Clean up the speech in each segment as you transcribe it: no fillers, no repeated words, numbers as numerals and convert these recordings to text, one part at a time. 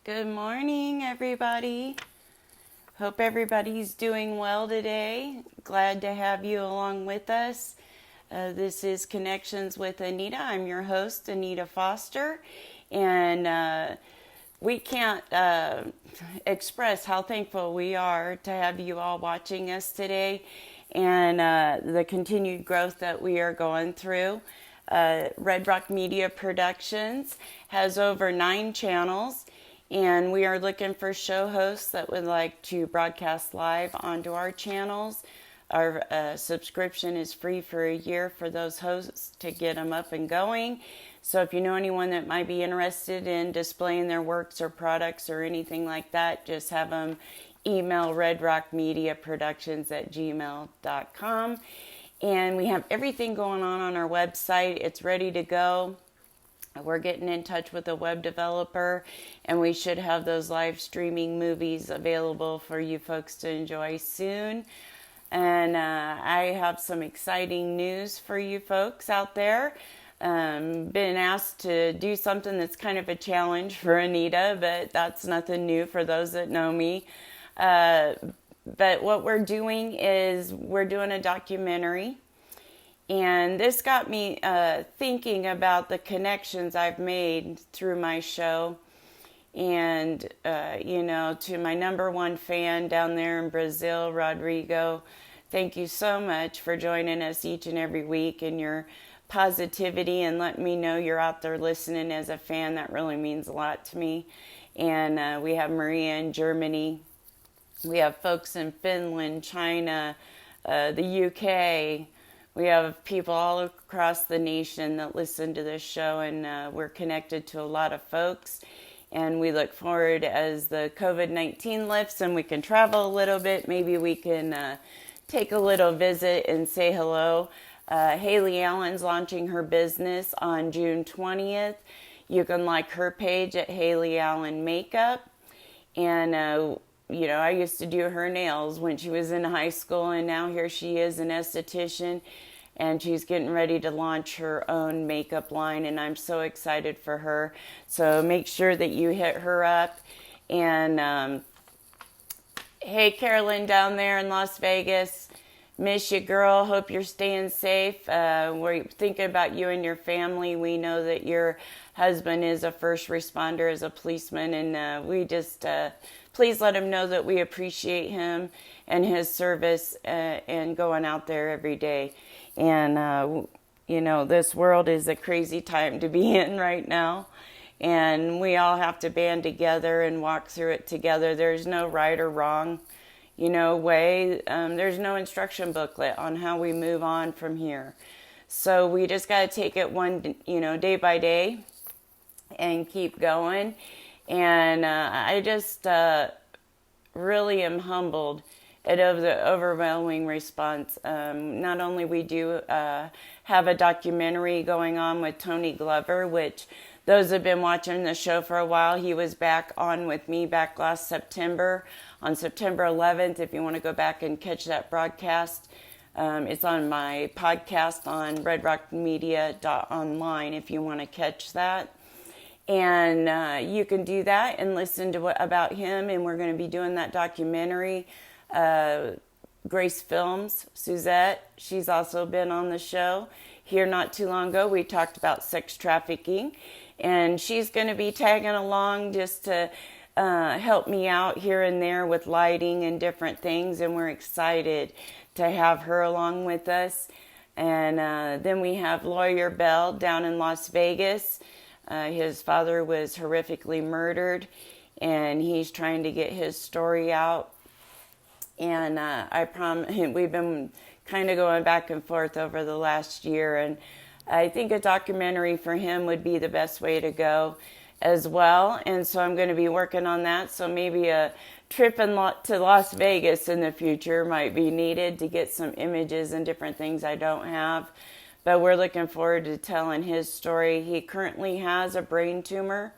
Good morning, everybody. Hope everybody's doing well today. Glad to have you along with us. This is Connections with Anita. I'm your host, Anita Foster, and we can't express how thankful we are to have you all watching us today and the continued growth that we are going through. Red Rock Media Productions has over 9 channels, and we are looking for show hosts that would like to broadcast live onto our channels. Our subscription is free for a year for those hosts to get them up and going. So if you know anyone that might be interested in displaying their works or products or anything like that, just have them email redrockmediaproductions@gmail.com. And we have everything going on our website. It's ready to go. We're getting in touch with a web developer, and we should have those live streaming movies available for you folks to enjoy soon. And I have some exciting news for you folks out there. Been asked to do something that's kind of a challenge for Anita, but that's nothing new for those that know me. But what we're doing is we're doing a documentary. And this got me thinking about the connections I've made through my show. And, to my number one fan down there in Brazil, Rodrigo, thank you so much for joining us each and every week and your positivity and letting me know you're out there listening as a fan. That really means a lot to me. And we have Maria in Germany. We have folks in Finland, China, the UK. We have people all across the nation that listen to this show, and we're connected to a lot of folks. And we look forward as the COVID-19 lifts and we can travel a little bit. Maybe we can take a little visit and say hello. Haley Allen's launching her business on June 20th. You can like her page at Haley Allen Makeup. And I used to do her nails when she was in high school, and now here she is, an esthetician, and she's getting ready to launch her own makeup line, and I'm so excited for her. So make sure that you hit her up. And hey, Carolyn down there in Las Vegas, miss you, girl. Hope you're staying safe. We're thinking about you and your family. We know that your husband is a first responder, as a policeman, and we just... please let him know that we appreciate him and his service and going out there every day. And, this world is a crazy time to be in right now. And we all have to band together and walk through it together. There's no right or wrong, way. There's no instruction booklet on how we move on from here. So we just got to take it one, day by day and keep going. And I just really am humbled at the overwhelming response. Not only we do have a documentary going on with Tony Glover, which those have been watching the show for a while. He was back on with me back last September, on September 11th. If you want to go back and catch that broadcast, it's on my podcast on redrockmedia.online if you want to catch that. And you can do that and listen to about him. And we're going to be doing that documentary. Grace Films, Suzette, she's also been on the show. Here not too long ago, we talked about sex trafficking. And she's going to be tagging along just to help me out here and there with lighting and different things. And we're excited to have her along with us. And then we have Lawyer Bell down in Las Vegas. His father was horrifically murdered, and he's trying to get his story out. And I promise, we've been kind of going back and forth over the last year, and I think a documentary for him would be the best way to go as well. And so I'm going to be working on that. So maybe a trip to Las Vegas in the future might be needed to get some images and different things I don't have. But we're looking forward to telling his story. He currently has a brain tumor.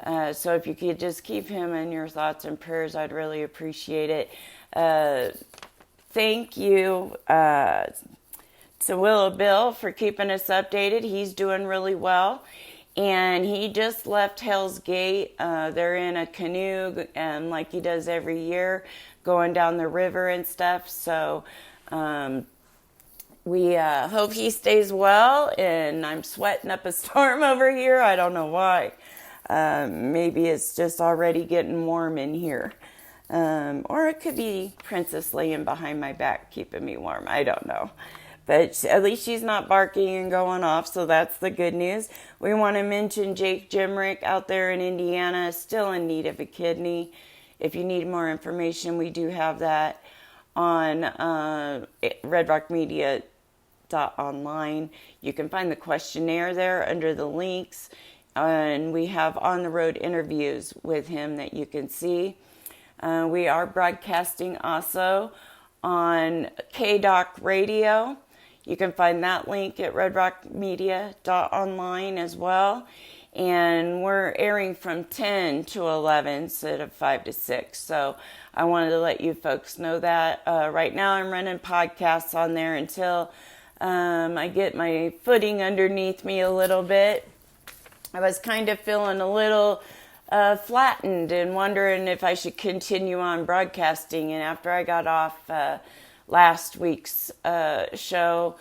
So if you could just keep him in your thoughts and prayers, I'd really appreciate it. Thank you to Willow Bill for keeping us updated. He's doing really well. And he just left Hell's Gate. They're in a canoe, and like he does every year, going down the river and stuff. So we hope he stays well. And I'm sweating up a storm over here. I don't know why. Maybe it's just already getting warm in here. Or it could be Princess laying behind my back keeping me warm. I don't know. But at least she's not barking and going off, so that's the good news. We want to mention Jake Jimrick out there in Indiana, still in need of a kidney. If you need more information, we do have that on redrockmedia.online. You can find the questionnaire there under the links, and we have on-the-road interviews with him that you can see. We are broadcasting also on KDOC Radio. You can find that link at redrockmedia.online as well. And we're airing from 10 to 11 instead of 5 to 6. So I wanted to let you folks know that. Right now I'm running podcasts on there until I get my footing underneath me a little bit. I was kind of feeling a little flattened and wondering if I should continue on broadcasting. And after I got off last week's show,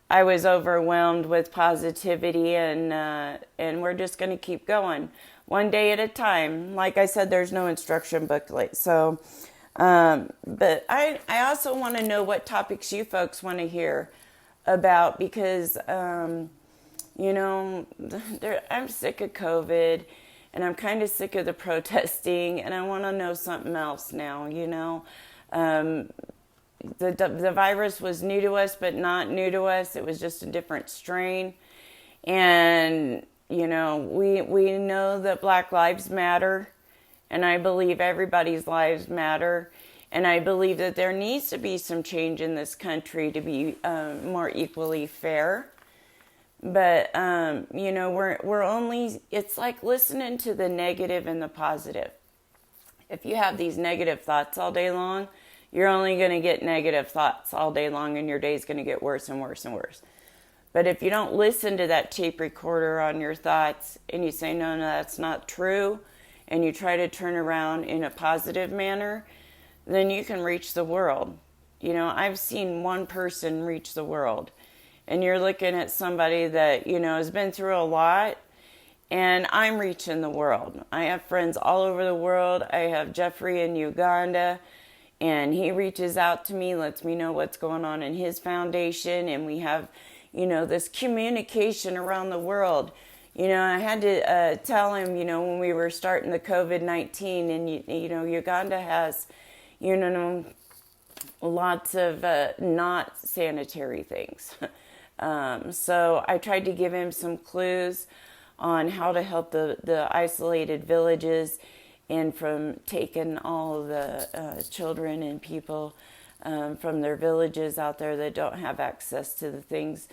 I was overwhelmed with positivity, and we're just going to keep going one day at a time. Like I said, there's no instruction booklet. So, but I also want to know what topics you folks want to hear about, because, I'm sick of COVID, and I'm kind of sick of the protesting, and I want to know something else now, The virus was new to us, but not new to us. It was just a different strain. And, we know that Black lives matter, and I believe everybody's lives matter. And I believe that there needs to be some change in this country to be more equally fair. But, we're only, it's like listening to the negative and the positive. If you have these negative thoughts all day long, you're only going to get negative thoughts all day long, and your day's going to get worse and worse and worse. But if you don't listen to that tape recorder on your thoughts and you say, no, that's not true, and you try to turn around in a positive manner, then you can reach the world. I've seen one person reach the world, and you're looking at somebody that, has been through a lot, and I'm reaching the world. I have friends all over the world. I have Jeffrey in Uganda, and he reaches out to me, lets me know what's going on in his foundation. And we have, this communication around the world. I had to tell him, when we were starting the COVID-19, and, Uganda has, lots of not sanitary things. So I tried to give him some clues on how to help the isolated villages, and from taking all of the children and people from their villages out there that don't have access to the things.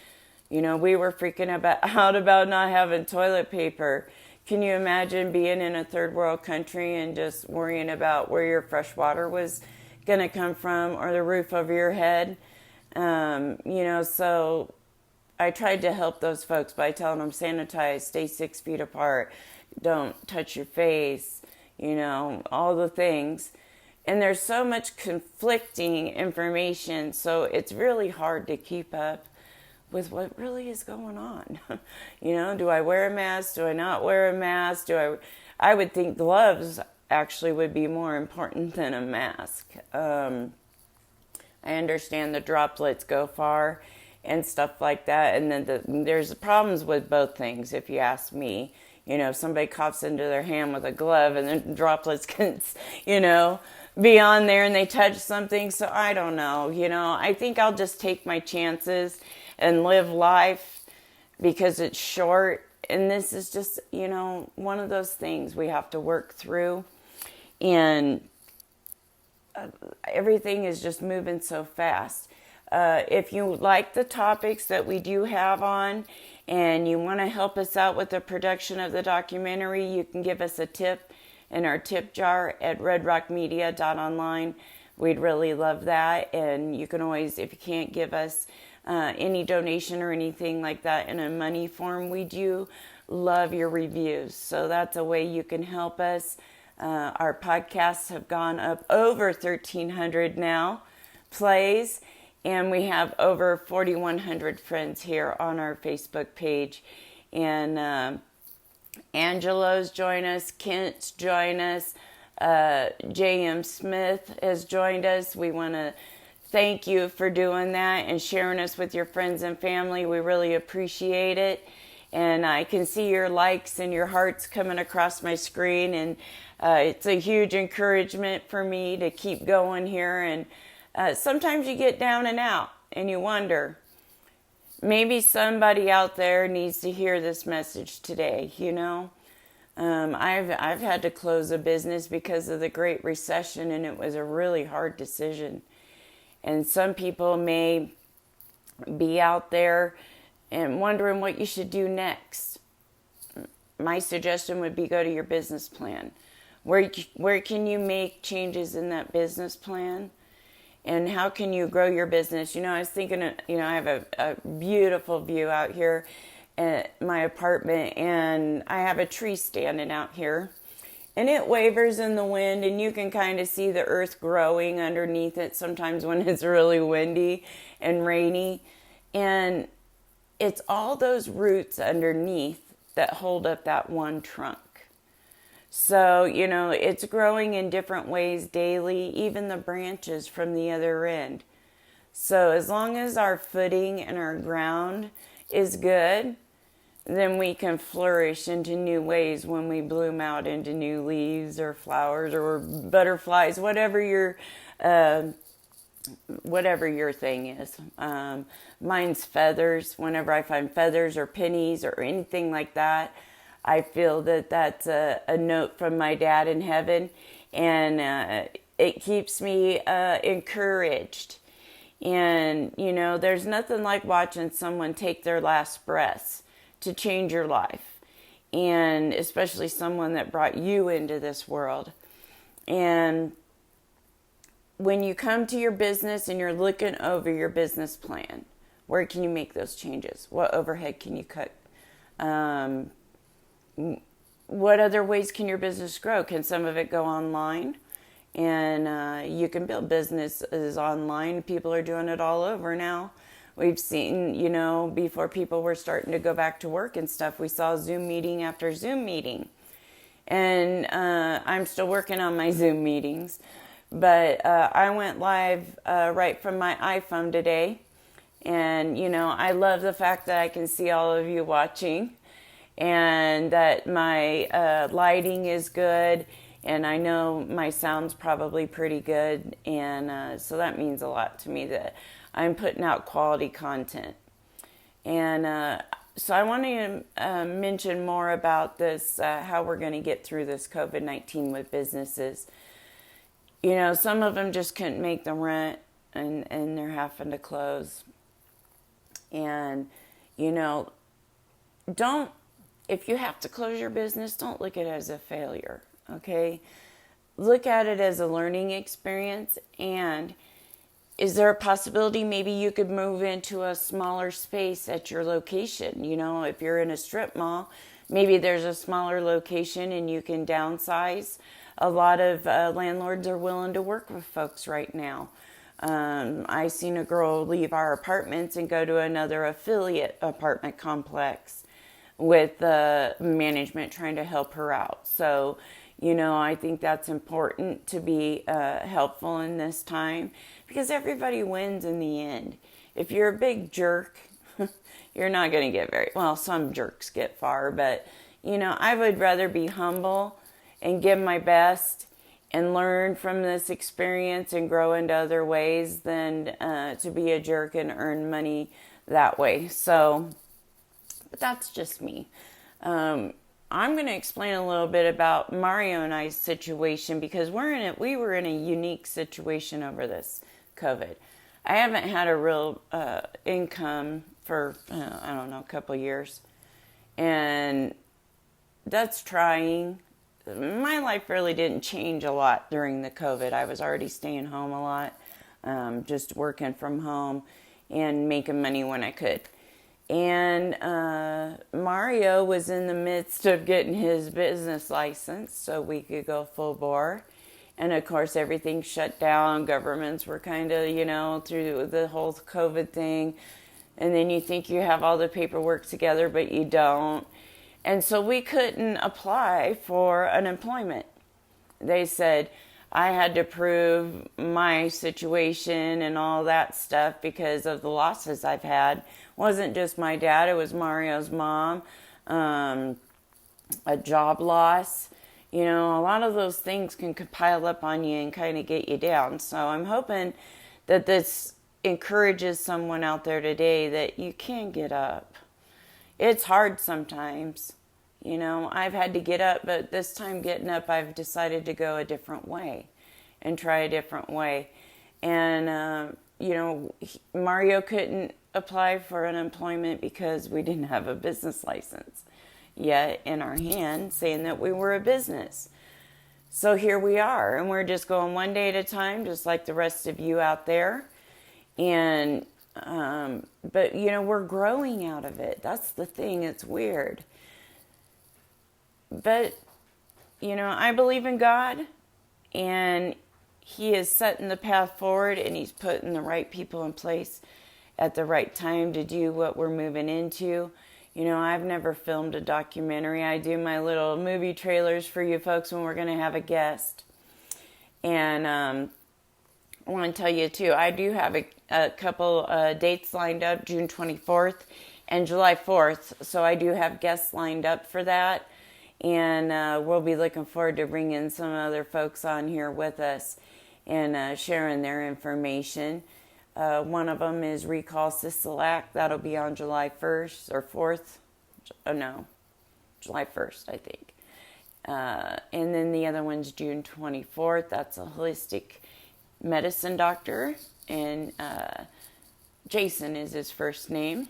We were freaking out about not having toilet paper. Can you imagine being in a third world country and just worrying about where your fresh water was going to come from, or the roof over your head? So I tried to help those folks by telling them sanitize, stay 6 feet apart, don't touch your face, all the things. And there's so much conflicting information, so it's really hard to keep up with what really is going on. Do I wear a mask? Do I not wear a mask? I would think gloves actually would be more important than a mask. I understand the droplets go far and stuff like that, and then there's problems with both things, if you ask me. If somebody coughs into their hand with a glove, and then droplets can, be on there and they touch something. So I don't know, I think I'll just take my chances and live life, because it's short. And this is just, one of those things we have to work through. And everything is just moving so fast. If you like the topics that we do have on, and you want to help us out with the production of the documentary, you can give us a tip in our tip jar at redrockmedia.online. we'd really love that. And you can always, if you can't give us any donation or anything like that in a money form, we do love your reviews. So that's a way you can help us. Our podcasts have gone up over 1,300 now plays, and we have over 4,100 friends here on our Facebook page. And Angelo's joined us, Kent's joined us, J.M. Smith has joined us. We want to thank you for doing that and sharing us with your friends and family. We really appreciate it. And I can see your likes and your hearts coming across my screen. And it's a huge encouragement for me to keep going here. And sometimes you get down and out and you wonder, maybe somebody out there needs to hear this message today, you know. I've had to close a business because of the Great Recession, and it was a really hard decision. And some people may be out there and wondering what you should do next. My suggestion would be go to your business plan. Where can you make changes in that business plan? And how can you grow your business? You know, I was thinking, I have a beautiful view out here at my apartment, and I have a tree standing out here. And it wavers in the wind, and you can kind of see the earth growing underneath it sometimes when it's really windy and rainy. And it's all those roots underneath that hold up that one trunk. So, it's growing in different ways daily, even the branches from the other end. So as long as our footing and our ground is good, then we can flourish into new ways when we bloom out into new leaves or flowers or butterflies, whatever your thing is. Mine's feathers. Whenever I find feathers or pennies or anything like that, I feel that that's a note from my dad in heaven, and it keeps me encouraged. And, there's nothing like watching someone take their last breaths to change your life, and especially someone that brought you into this world. And when you come to your business and you're looking over your business plan, where can you make those changes? What overhead can you cut? What other ways can your business grow? Can some of it go online? And you can build businesses online. People are doing it all over now. We've seen, before people were starting to go back to work and stuff, we saw Zoom meeting after Zoom meeting. And I'm still working on my Zoom meetings. But I went live right from my iPhone today. And, I love the fact that I can see all of you watching, and that my lighting is good. And I know my sound's probably pretty good. And so that means a lot to me that I'm putting out quality content. And so I want to mention more about this, how we're going to get through this COVID-19 with businesses. Some of them just couldn't make the rent, and they're having to close. And, if you have to close your business, don't look at it as a failure, okay? Look at it as a learning experience. And is there a possibility maybe you could move into a smaller space at your location? If you're in a strip mall, maybe there's a smaller location and you can downsize. A lot of landlords are willing to work with folks right now. I seen a girl leave our apartments and go to another affiliate apartment complex with the management trying to help her out. So, I think that's important to be helpful in this time, because everybody wins in the end. If you're a big jerk, you're not going to get some jerks get far, but, I would rather be humble and give my best and learn from this experience and grow into other ways than to be a jerk and earn money that way. So, but that's just me. I'm going to explain a little bit about Mario and I's situation, because we were in a unique situation over this COVID. I haven't had a real income for, a couple years. And that's trying. my life really didn't change a lot during the COVID. I was already staying home a lot, just working from home and making money when I could. And Mario was in the midst of getting his business license so we could go full bore. And of course, everything shut down. Governments were kind of, through the whole COVID thing. And then you think you have all the paperwork together, but you don't. And so we couldn't apply for unemployment. They said I had to prove my situation and all that stuff because of the losses I've had. It wasn't just my dad, it was Mario's mom, a job loss. A lot of those things can pile up on you and kind of get you down. So I'm hoping that this encourages someone out there today that you can get up. It's hard sometimes. I've had to get up, but this time getting up, I've decided to go a different way and try a different way. And, Mario couldn't apply for unemployment because we didn't have a business license yet in our hand saying that we were a business. So here we are, and we're just going one day at a time, just like the rest of you out there. And, but, we're growing out of it. That's the thing. It's weird. But, I believe in God, and He is setting the path forward, and He's putting the right people in place at the right time to do what we're moving into. I've never filmed a documentary. I do my little movie trailers for you folks when we're going to have a guest. And I want to tell you, too, I do have a couple dates lined up, June 24th and July 4th. So I do have guests lined up for that. And we'll be looking forward to bringing some other folks on here with us and sharing their information. One of them is Recall Sisolak. That'll be on July 1st or 4th. Oh, no. July 1st, I think. And then the other one's June 24th. That's a holistic medicine doctor. And Jason is his first name.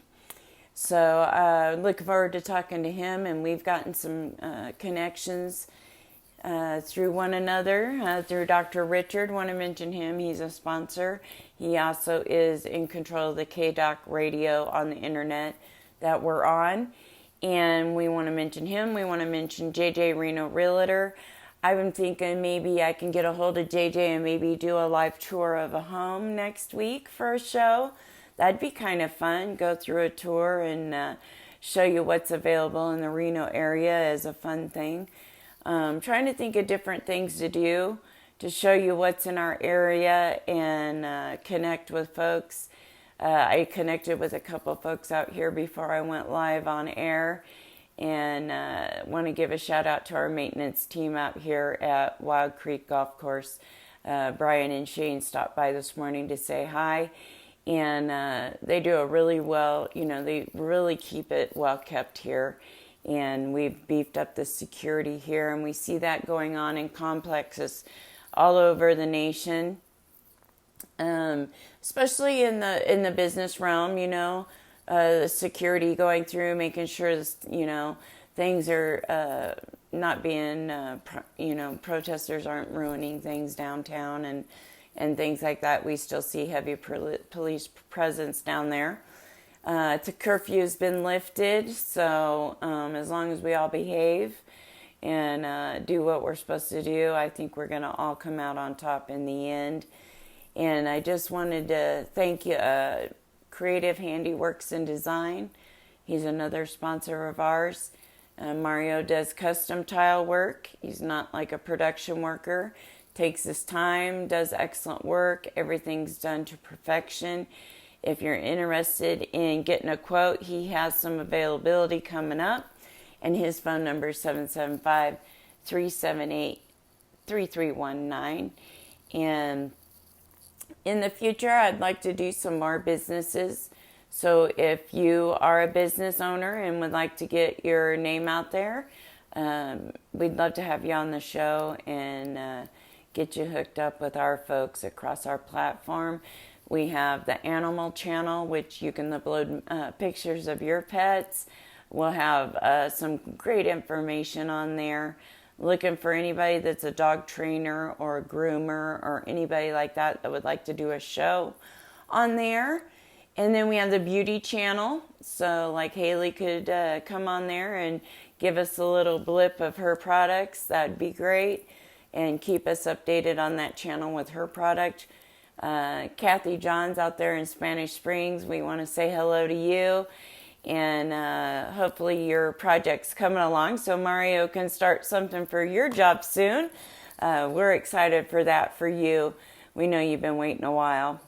So looking forward to talking to him. And we've gotten some connections through one another, through Dr. Richard. Want to mention him. He's a sponsor. He also is in control of the KDOC radio on the internet that we're on. And we want to mention him. We want to mention JJ Reno Realtor. I've been thinking maybe I can get a hold of JJ and maybe do a live tour of a home next week for a show. That'd be kind of fun. Go through a tour and show you what's available in the Reno area as a fun thing. Trying to think of different things to do to show you what's in our area and connect with folks. I connected with a couple folks out here before I went live on air, and want to give a shout out to our maintenance team out here at Wild Creek Golf Course. Brian and Shane stopped by this morning to say hi, and they do a really well, they really keep it well kept here. And we've beefed up the security here, and we see that going on in complexes all over the nation, especially in the business realm. The security going through, making sure this, things are not being, protesters aren't ruining things downtown and things like that. We still see heavy police presence down there. The curfew's been lifted, so as long as we all behave and do what we're supposed to do, I think we're going to all come out on top in the end. And I just wanted to thank you, Creative Handiworks and Design. He's another sponsor of ours. Mario does custom tile work. He's not like a production worker. Takes his time, does excellent work. Everything's done to perfection. If you're interested in getting a quote, he has some availability coming up. And his phone number is 775-378-3319. And in the future, I'd like to do some more businesses. So if you are a business owner and would like to get your name out there, we'd love to have you on the show and get you hooked up with our folks across our platform. We have the animal channel, which you can upload pictures of your pets. We'll have some great information on there, looking for anybody that's a dog trainer or a groomer or anybody like that would like to do a show on there. And then we have the beauty channel. So like Haley could come on there and give us a little blip of her products. That'd be great. And keep us updated on that channel with her product. Kathy John's out there in Spanish Springs. We want to say hello to you. And hopefully your project's coming along so Mario can start something for your job soon. We're excited for that for you. We know you've been waiting a while.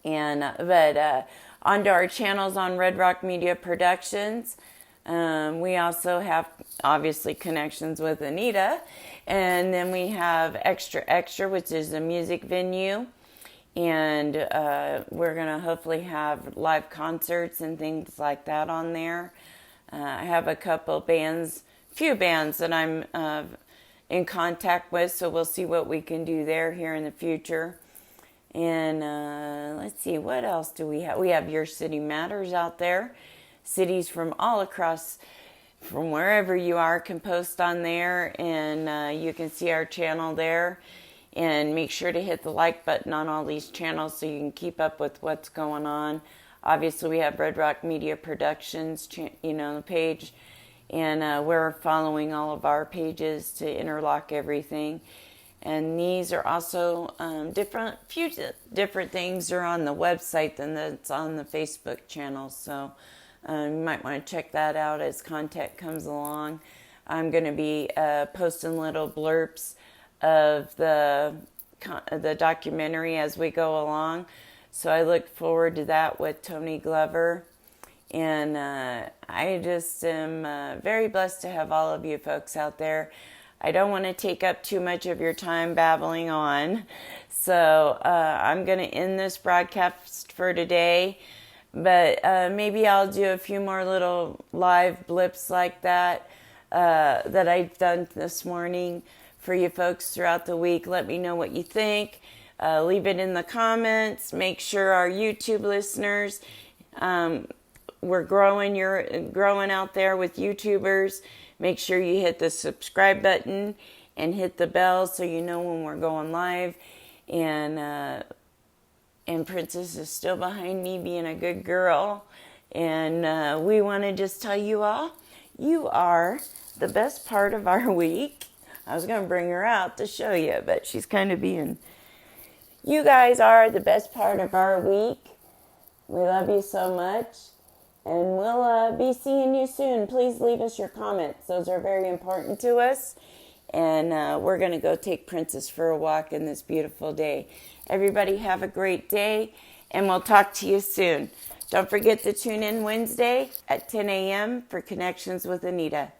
And but onto our channels on Red Rock Media Productions. We also have obviously connections with Anita. And then we have Extra Extra, which is a music venue. And we're going to hopefully have live concerts and things like that on there. I have a few bands that I'm in contact with, so we'll see what we can do there here in the future. And let's see, what else do we have? We have Your City Matters out there. Cities from all across, from wherever you are, can post on there, and you can see our channel there. And make sure to hit the like button on all these channels so you can keep up with what's going on. Obviously, we have Red Rock Media Productions, page. And we're following all of our pages to interlock everything. And these are also few different things are on the website than that's on the Facebook channel. So you might want to check that out as content comes along. I'm going to be posting little blurbs of the documentary as we go along. So I look forward to that with Tony Glover. And I just am very blessed to have all of you folks out there. I don't want to take up too much of your time babbling on. So I'm going to end this broadcast for today. But maybe I'll do a few more little live blips like that that I've done this morning for you folks throughout the week. Let me know what you think. Leave it in the comments. Make sure our YouTube listeners, we're growing. You're growing out there with YouTubers. Make sure you hit the subscribe button and hit the bell so you know when we're going live. And Princess is still behind me being a good girl. And we want to just tell you all, you are the best part of our week. I was going to bring her out to show you, but she's kind of being... You guys are the best part of our week. We love you so much. And we'll be seeing you soon. Please leave us your comments. Those are very important to us. And we're going to go take Princess for a walk in this beautiful day. Everybody have a great day, and we'll talk to you soon. Don't forget to tune in Wednesday at 10 a.m. for Connections with Anita.